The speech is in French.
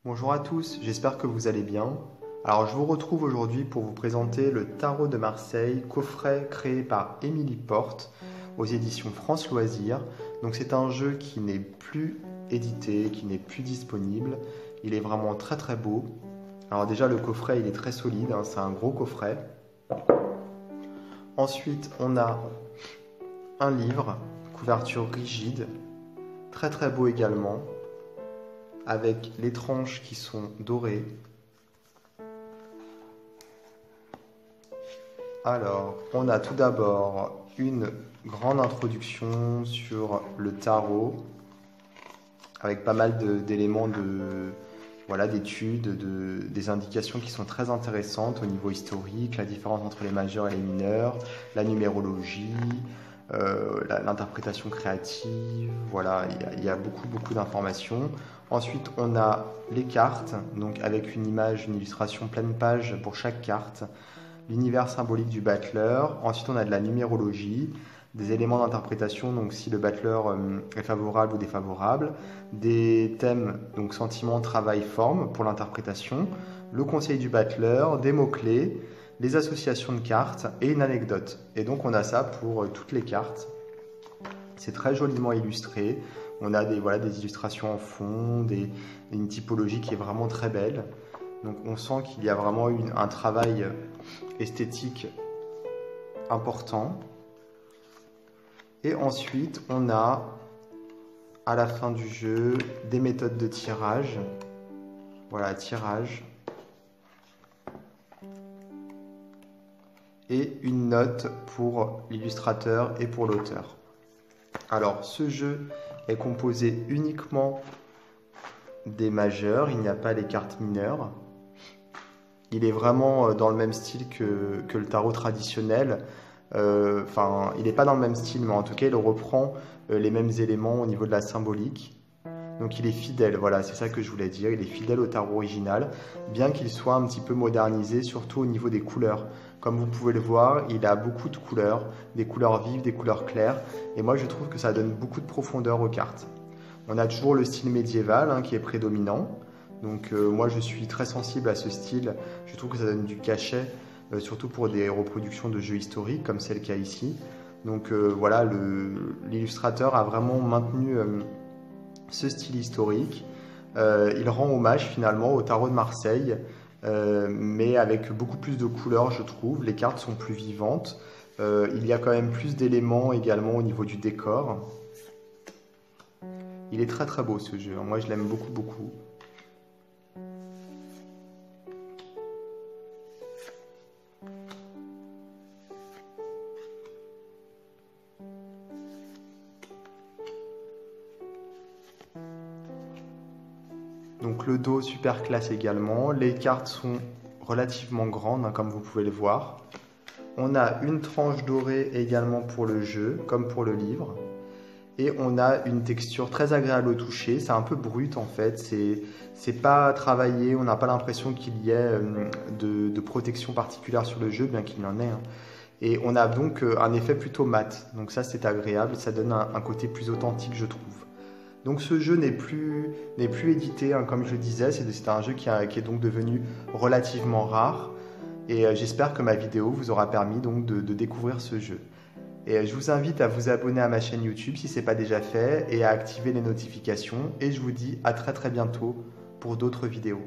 Bonjour à tous, j'espère que vous allez bien. Alors je vous retrouve aujourd'hui pour vous présenter le Tarot de Marseille, coffret créé par Émilie Porte aux éditions France Loisirs. Donc c'est un jeu qui n'est plus édité, qui n'est plus disponible. Il est vraiment très très beau. Alors déjà le coffret il est très solide, hein, c'est un gros coffret. Ensuite on a un livre, couverture rigide, très très beau également, avec les tranches qui sont dorées. Alors, on a tout d'abord une grande introduction sur le tarot, avec pas mal d'éléments d'études, des indications qui sont très intéressantes au niveau historique, la différence entre les majeurs et les mineurs, la numérologie, l'interprétation créative, voilà, il y a beaucoup d'informations. Ensuite, on a les cartes, donc avec une image, une illustration pleine page pour chaque carte, l'univers symbolique du battleur. Ensuite, on a de la numérologie, des éléments d'interprétation, donc si le battleur est favorable ou défavorable, des thèmes, donc sentiment, travail, forme pour l'interprétation, le conseil du battleur, des mots-clés, les associations de cartes et une anecdote. Et donc on a ça pour toutes les cartes. C'est très joliment illustré. On a des illustrations en fond, une typologie qui est vraiment très belle. Donc on sent qu'il y a vraiment un travail esthétique important. Et ensuite, on a, à la fin du jeu, des méthodes de tirage. Voilà, tirage. Et une note pour l'illustrateur et pour l'auteur. Alors, ce jeu est composé uniquement des majeurs, il n'y a pas les cartes mineures. Il est vraiment dans le même style que le tarot traditionnel. Enfin, il n'est pas dans le même style, mais en tout cas, il reprend les mêmes éléments au niveau de la symbolique. Donc il est fidèle, voilà, c'est ça que je voulais dire. Il est fidèle au tarot original, bien qu'il soit un petit peu modernisé, surtout au niveau des couleurs. Comme vous pouvez le voir, il a beaucoup de couleurs, des couleurs vives, des couleurs claires. Et moi, je trouve que ça donne beaucoup de profondeur aux cartes. On a toujours le style médiéval qui est prédominant. Donc moi, je suis très sensible à ce style. Je trouve que ça donne du cachet, surtout pour des reproductions de jeux historiques, comme celle qu'il y a ici. Donc voilà, l'illustrateur a vraiment maintenu ce style historique. Il rend hommage finalement au tarot de Marseille, mais avec beaucoup plus de couleurs, je trouve. Les cartes sont plus vivantes. Il y a quand même plus d'éléments également au niveau du décor. Il est très très beau ce jeu. Moi, je l'aime beaucoup. Donc le dos super classe également. Les cartes sont relativement grandes, comme vous pouvez le voir. On a une tranche dorée également pour le jeu, comme pour le livre. Et on a une texture très agréable au toucher. C'est un peu brut en fait. C'est pas travaillé. On n'a pas l'impression qu'il y ait de protection particulière sur le jeu, bien qu'il y en ait. Et on a donc un effet plutôt mat. Donc ça c'est agréable. Ça donne un côté plus authentique, je trouve. Donc ce jeu n'est plus édité, comme je le disais. C'est un jeu qui est donc devenu relativement rare. Et j'espère que ma vidéo vous aura permis donc de découvrir ce jeu. Et je vous invite à vous abonner à ma chaîne YouTube si ce n'est pas déjà fait et à activer les notifications. Et je vous dis à très bientôt pour d'autres vidéos.